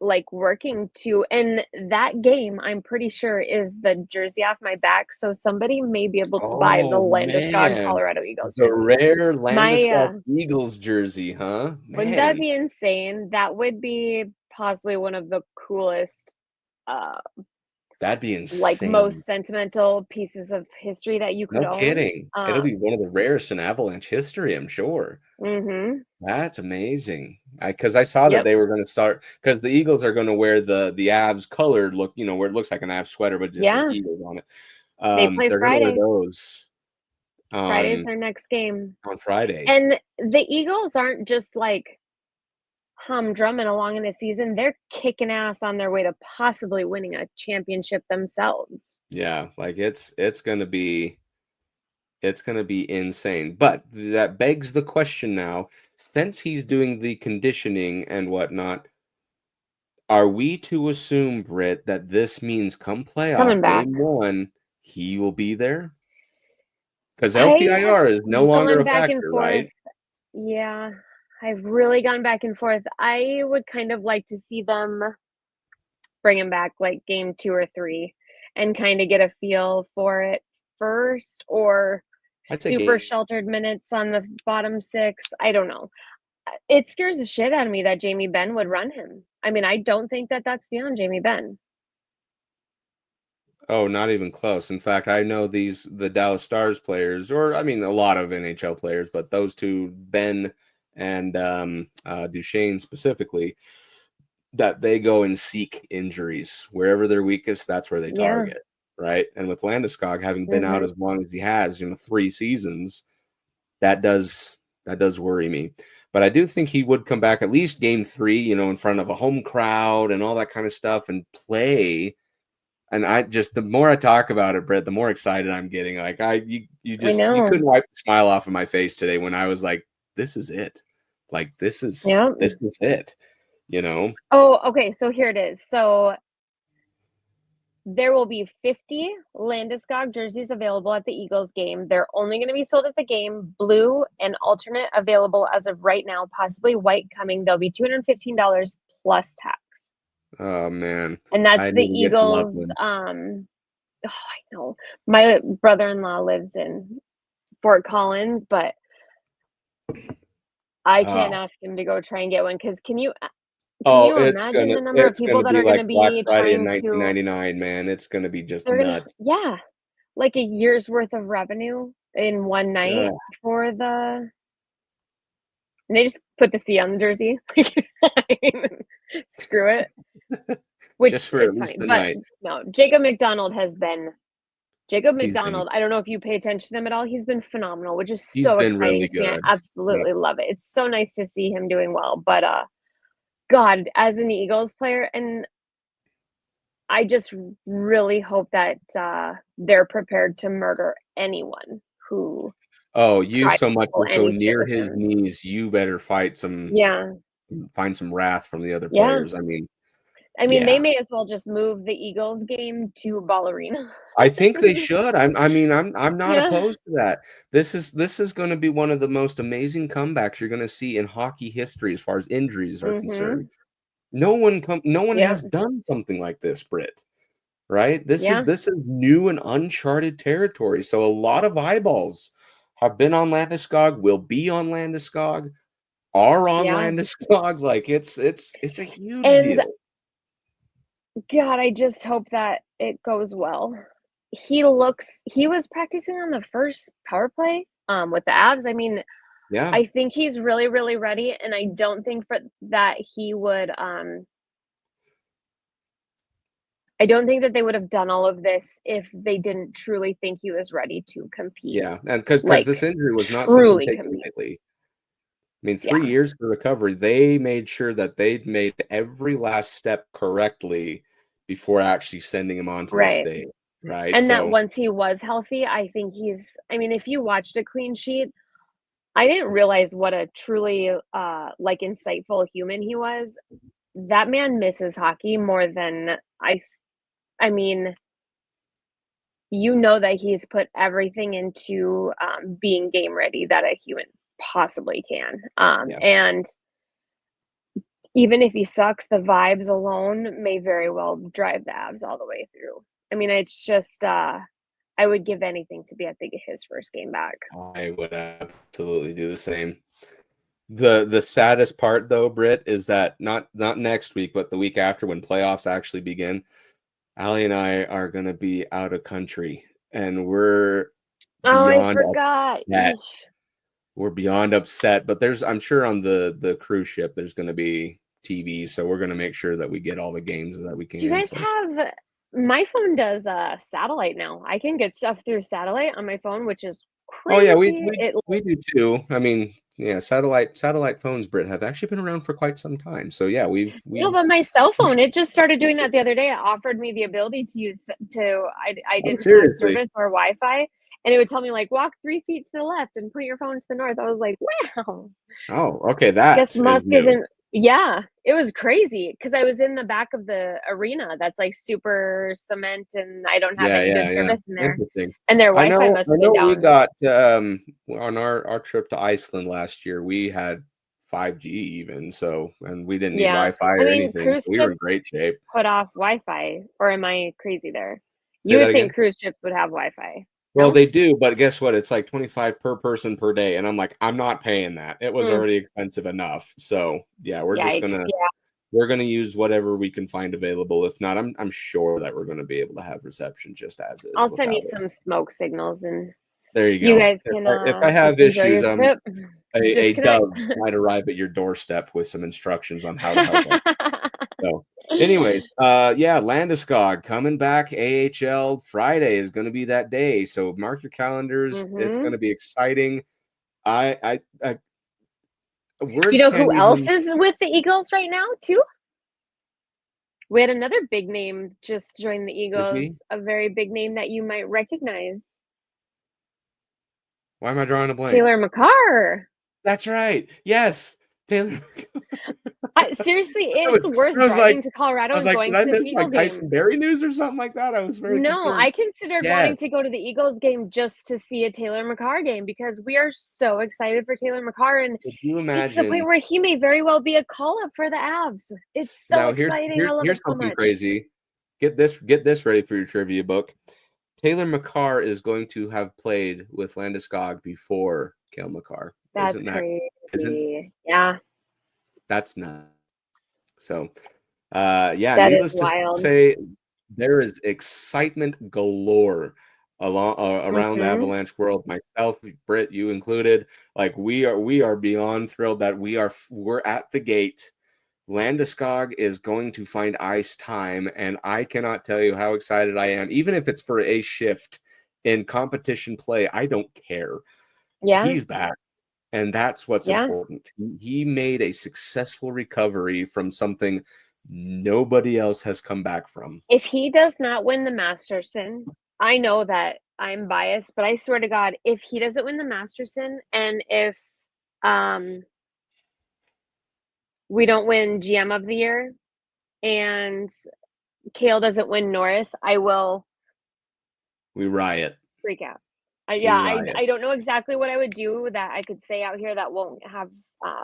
like working to, and that game, I'm pretty sure, is the jersey off my back. So somebody may be able to buy the Landeskog Colorado Eagles the jersey. rare Landeskog Eagles jersey, huh? Man. Wouldn't that be insane? That would be possibly one of the coolest that'd be insane. Like most sentimental pieces of history that you could own. No kidding. It'll be one of the rarest in Avalanche history, I'm sure. That's amazing. Because I saw that they were going to start, because the Eagles are going to wear the Avs colored look, where it looks like an Avs sweater, but just says Eagles on it. They play they're Friday. Going to wear those. Friday's their next game. On Friday. And the Eagles aren't just like humdrumming along in the season. They're kicking ass on their way to possibly winning a championship themselves. Yeah, like it's going to be insane. But that begs the question now, since he's doing the conditioning and whatnot, are we to assume, Britt, that this means come playoff game 1, he will be there? Because LTIR is no longer a factor, right? Yeah, I've really gone back and forth. I would kind of like to see them bring him back like game 2 or 3 and kind of get a feel for it first, or super sheltered minutes on the bottom 6. I don't know. It scares the shit out of me that Jamie Benn would run him. I mean, I don't think that that's beyond Jamie Benn. Oh, not even close. In fact, I know the Dallas Stars players, or I mean, a lot of NHL players, but those two, Ben and Duchesne specifically, that they go and seek injuries wherever they're weakest. That's where they target, right? And with Landeskog having been out as long as he has, 3 seasons, that does worry me. But I do think he would come back at least game 3, in front of a home crowd and all that kind of stuff and play. And the more I talk about it, Brett, the more excited I'm getting. Like you couldn't wipe the smile off of my face today when I was like, this is it. Like this is it. Oh, okay. So here it is. So there will be 50 Landeskog jerseys available at the Eagles game. They're only going to be sold at the game. Blue and alternate available as of right now, possibly white coming. They'll be $215 plus tax. Oh, man. And that's the Eagles. I know. My brother-in-law lives in Fort Collins, but I can't ask him to go try and get one because can you imagine the number of people that are going to be Black Friday in trying 1999, man. It's going to be just nuts. Like a year's worth of revenue in one night for the. And they just put the C on the jersey. Screw it. Which is funny. But no, Jacob McDonald, I don't know if you pay attention to him at all. He's been phenomenal, which is so exciting really to me. I absolutely love it. It's so nice to see him doing well. But God, as an Eagles player, and I just really hope that they're prepared to murder anyone who. Oh, you so much will go near his knees. You better find some wrath from the other players. I mean, they may as well just move the Eagles game to Ball Arena. I think they should. I'm not opposed to that. This is going to be one of the most amazing comebacks you're going to see in hockey history as far as injuries are concerned. No one has done something like this, Britt. Right? This is new and uncharted territory. So a lot of eyeballs have been on Landeskog, will be on Landeskog, are on Landeskog. Like it's a huge deal. God, I just hope that it goes well. He was practicing on the first power play with the Avs. I mean, I think he's really, really ready, and I don't think that he would I don't think that they would have done all of this if they didn't truly think he was ready to compete. Yeah, and because this injury was not something taken lightly. I mean, 3 years for recovery. They made sure that they'd made every last step correctly before actually sending him onto the stage. Right. And that once he was healthy, I think if you watched a clean sheet, I didn't realize what a truly insightful human he was. That man misses hockey more than I mean, that he's put everything into being game ready that a human possibly can. And even if he sucks, the vibes alone may very well drive the Avs all the way through. I mean, it's just I would give anything to be at his first game back. I would absolutely do the same. The saddest part, though, Britt, is that not next week, but the week after when playoffs actually begin, Allie and I are going to be out of country, and we're beyond upset. We're beyond upset, but I'm sure on the cruise ship there's going to be TV, so we're going to make sure that we get all the games that we can. Do you guys have? My phone does satellite now. I can get stuff through satellite on my phone, which is crazy. Oh yeah, we do too. I mean, yeah, satellite phones, Britt, have actually been around for quite some time. So yeah, No, but my cell phone, it just started doing that the other day. It offered me the ability to use I didn't have service or Wi-Fi, and it would tell me like walk 3 feet to the left and put your phone to the north. I was like, wow. Oh, okay, that isn't. Yeah, it was crazy because I was in the back of the arena that's like super cement, and I don't have any good service in there. And their Wi-Fi must have been down. We got on our trip to Iceland last year, we had 5G even, and we didn't need Wi-Fi or anything. We were in great shape. Put off Wi-Fi, or am I crazy there? You would think cruise ships would have Wi-Fi. Well, they do, but guess what? It's like $25 per person per day, and I'm like, I'm not paying that. It was already expensive enough. So yeah, we're gonna use whatever we can find available. If not, I'm sure that we're gonna be able to have reception just as is. I'll send you some smoke signals and There you You go. guys can If I just have enjoy issues, your trip. a Disconnect. dove might arrive at your doorstep with some instructions on how to help us. So, anyways, yeah, Landeskog coming back. AHL Friday is going to be that day. So mark your calendars. It's going to be exciting. I You words know can't who else even. is with the Eagles right now, too? We had another big name just join the Did we? Eagles, a very big name that you might recognize. Why am I drawing a blank? Taylor McCarr. That's right. Yes, Taylor. Seriously, it's worth I was driving like, to Colorado and did going I to miss the Eagle like game. Tyson Berry news or something like that? I was very No, concerned. I considered wanting Yes. to go to the Eagles game just to see a Taylor McCarr game because we are so excited for Taylor McCarr, and Could you it's to the point imagine? where he may very well be a call-up for the Avs. It's so Now exciting. I love it here's so something much. crazy. Get this ready for your trivia book. Taylor McCarr is going to have played with Landeskog before Cale McCarr. That's Isn't crazy. Yeah, that's not so yeah, that is needless to wild. say, there is excitement galore around the Mhm. Avalanche world. Myself, Brit, you included. Like we are beyond thrilled that we're at the gate. Landeskog is going to find ice time, and I cannot tell you how excited I am. Even if it's for a shift in competition play, I don't care. Yeah, He's back, and that's what's yeah. important. He made a successful recovery from something nobody else has come back from. If he does not win the Masterson, I know that I'm biased, but I swear to God, if he doesn't win the Masterson and if um we don't win GM of the year and Cale doesn't win Norris, I will We riot. freak out. We Yeah, riot. I don't know exactly what I would do that I could say out here that won't have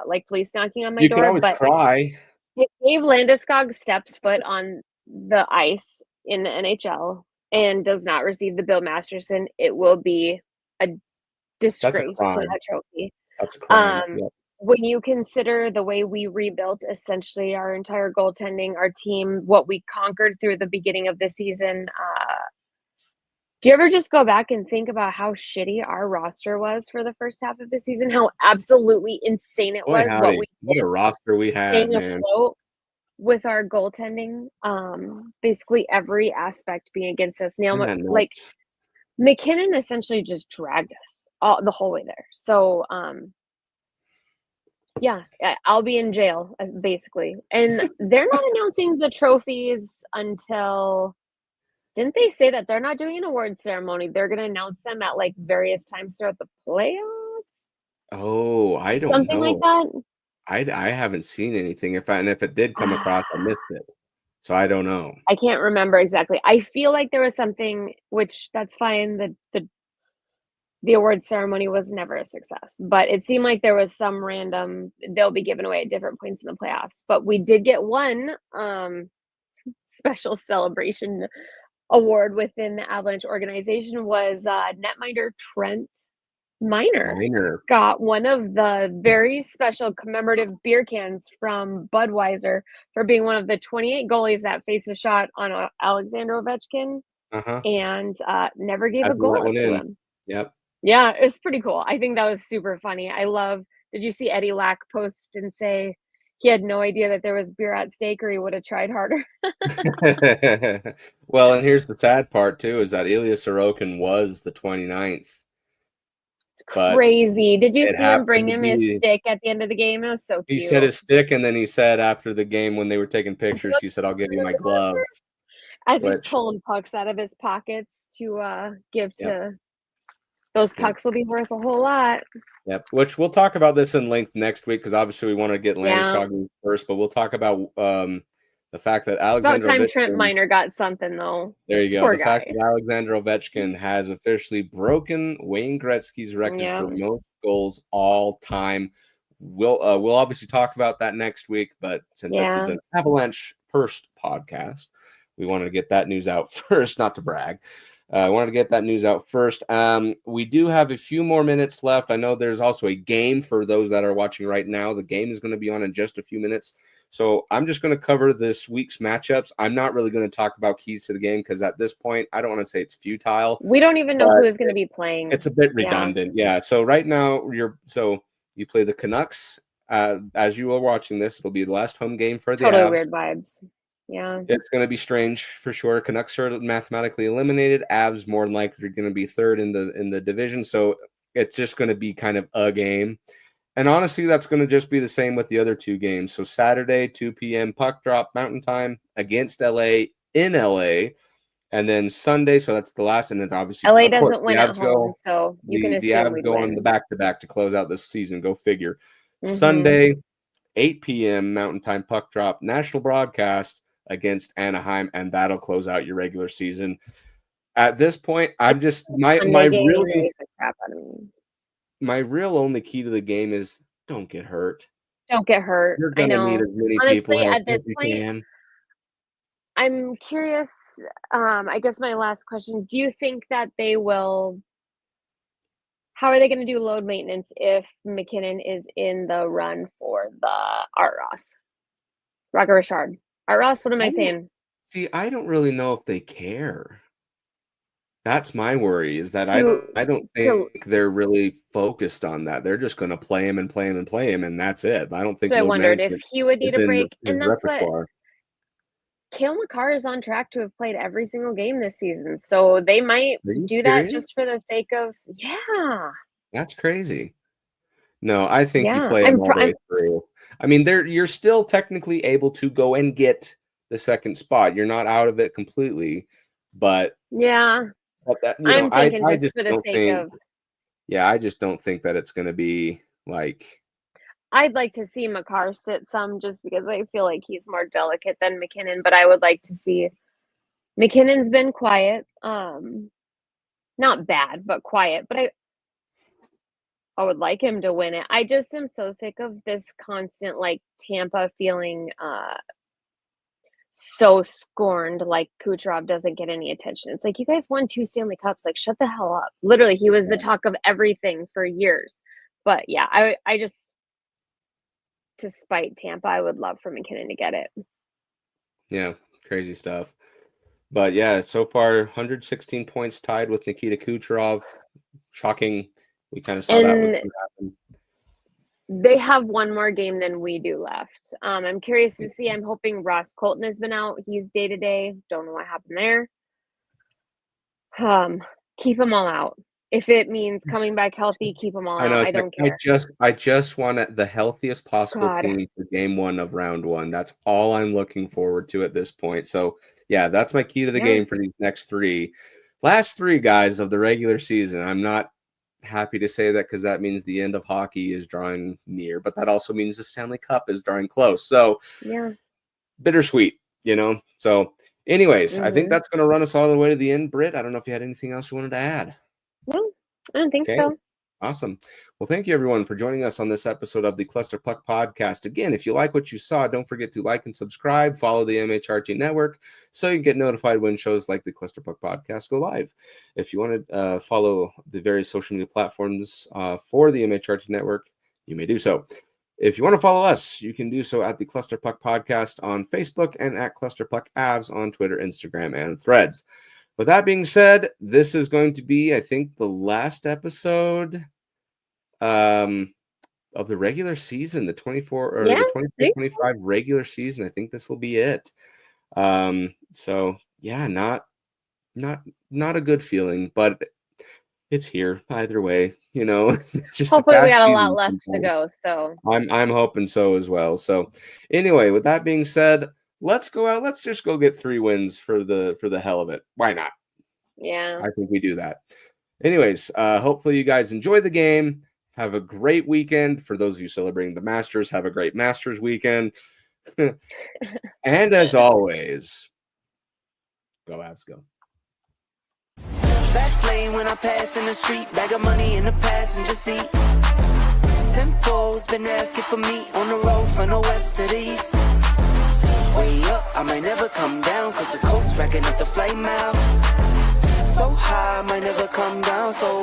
like police knocking on my You could door, always but cry. if Gabe Landeskog steps foot on the ice in the NHL and does not receive the Bill Masterson, it will be a That's a disgrace to crime. that trophy. That's a crime. Um, Yep. when you consider the way we rebuilt essentially our entire goaltending, our team, what we conquered through the beginning of the season, do you ever just go back and think about how shitty our roster was for the first half of the season? How absolutely insane it Boy, was what howdy. we What did a roster we had, staying man. afloat with our goaltending. Basically every aspect being against us. Now, Isn't that like nuts? McKinnon essentially just dragged us the whole way there. So, yeah, I'll be in jail basically. And they're not announcing the trophies until. Didn't they say that they're not doing an award ceremony? They're going to announce them at like various times throughout the playoffs, Oh, I don't something like know. that. I haven't seen anything. If it did come across, I missed it. So I don't know. I can't remember exactly. I feel like there was something, which that's fine. The award ceremony was never a success, but it seemed like there was some random. They'll be given away at different points in the playoffs. But we did get one special celebration award within the Avalanche organization was netminder Trent Miner Minor. got one of the very special commemorative beer cans from Budweiser for being one of the 28 goalies that faced a shot on Alexander Ovechkin Uh-huh. and never gave Had a to let goal up one to in. him. Yep. Yeah, it was pretty cool. I think that was super funny. Did you see Eddie Lack post and say he had no idea that there was beer at stake or he would have tried harder? Well, and here's the sad part too, is that Ilya Sorokin was the 29th, It's but crazy. Did you it see him happened bring to him his be. stick at the end of the game? It was so He cute. said his stick, and then he said after the game when they were taking pictures, he said, "I'll give you my glove," As he's which, pulling pucks out of his pockets to give yep, to those yep. pucks will be worth a whole lot. Yep, which we'll talk about this in length next week because obviously we want to get Yeah. Landeskog first, but we'll talk about the fact that It's about Alexander time Trent Ovechkin. Miner got something though. There you go. Poor The fact guy. that Alexander Ovechkin has officially broken Wayne Gretzky's record Yeah. for most goals all time. We'll obviously talk about that next week, but since this is Yeah. an Avalanche first podcast, we wanted to get that news out first, not to brag. I wanted to get that news out first. We do have a few more minutes left. I know there's also a game for those that are watching right now. The game is going to be on in just a few minutes. So I'm just going to cover this week's matchups. I'm not really going to talk about keys to the game because at this point, I don't want to say it's futile. We don't even know who is going to be playing. It's a bit redundant. Yeah. So right now you play the Canucks. As you are watching this, it'll be the last home game for the Avs. Weird vibes. Yeah. It's going to be strange for sure. Canucks are mathematically eliminated. Avs more than likely are going to be third in the division. So it's just going to be kind of a game. And honestly, that's going to just be the same with the other two games. So Saturday, 2 p.m. puck drop Mountain Time against LA in LA. And then Sunday, so that's the last. And then obviously LA doesn't win at home, so you can assume the Avs we'd go win. on the back-to-back to close out this season. Go figure. Sunday, 8 p.m. Mountain Time puck drop, national broadcast against Anaheim, and that'll close out your regular season. At this point, I'm just my real only key to the game is don't get hurt. Don't get hurt. You're gonna need as many people at this as point, you can. I'm curious. I guess my last question: do you think that they will? How are they going to do load maintenance if McKinnon is in the run for the Art Ross? Roger Richard. Art Ross, what am I saying? See, I don't really know if they care. That's my worry, is that I don't think they're really focused on that. They're just going to play him and play him and play him, and that's it. I don't think so I wondered if he would need a break, and that's repertoire. What Cale Makar is on track to have played every single game this season, so they might do that just for the sake of That's crazy. No, I think you play him all the way through. I mean, you're still technically able to go and get the second spot. You're not out of it completely, but that, I'm thinking just for the sake of. Yeah, I just don't think that it's going to be like. I'd like to see Makar sit some just because I feel like he's more delicate than McKinnon, but I would like to see. McKinnon's been quiet, not bad, but quiet. But I would like him to win it. I just am so sick of this constant like Tampa feeling so scorned, like Kucherov doesn't get any attention. It's like, you guys won 2 Stanley Cups. Like, shut the hell up. Literally, he was the talk of everything for years. But yeah, I just, to spite Tampa, I would love for McKinnon to get it. Yeah, crazy stuff. But yeah, so far 116 points tied with Nikita Kucherov. Shocking. We kind of saw that was going to happen. They have one more game than we do left. I'm curious to see. I'm hoping Ross Colton has been out. He's day-to-day. Don't know what happened there. Keep them all out. If it means coming back healthy, keep them all out. I don't care. I just want the healthiest possible team for game 1 of round 1. That's all I'm looking forward to at this point. So, yeah, that's my key to the game for these next 3. Last 3 guys of the regular season. I'm not happy to say that because that means the end of hockey is drawing near, but that also means the Stanley Cup is drawing close. So, bittersweet, So, anyways, I think that's going to run us all the way to the end. Brit, I don't know if you had anything else you wanted to add. No, I don't think so. Awesome. Well, thank you everyone for joining us on this episode of the Cluster Puck Podcast. Again, if you like what you saw, don't forget to like and subscribe, follow the MHRT network so you can get notified when shows like the Cluster Puck Podcast go live. If you want to follow the various social media platforms for the MHRT network, you may do so. If you want to follow us, you can do so at the Cluster Puck Podcast on Facebook and at Cluster Puck Avs on Twitter, Instagram, and Threads. With that being said, this is going to be, I think, the last episode of the regular season, the 24-25 regular season. I think this will be it. So yeah, not a good feeling, but it's here either way. It's just hopefully we got a lot left to go. So I'm hoping so as well. So anyway, with that being said, let's go out. Let's just go get 3 wins for the hell of it. Why not? Yeah. I think we do that. Anyways, hopefully you guys enjoy the game. Have a great weekend. For those of you celebrating the Masters, have a great Masters weekend. And as always, go Avs, go. Fast lane when I pass in the street, bag of money in the passenger seat. Simcoe's been asking for me on the road from the west to the east. Way up, I might never come down, cause the coast's racking up the flame out. So high, I might never come down, so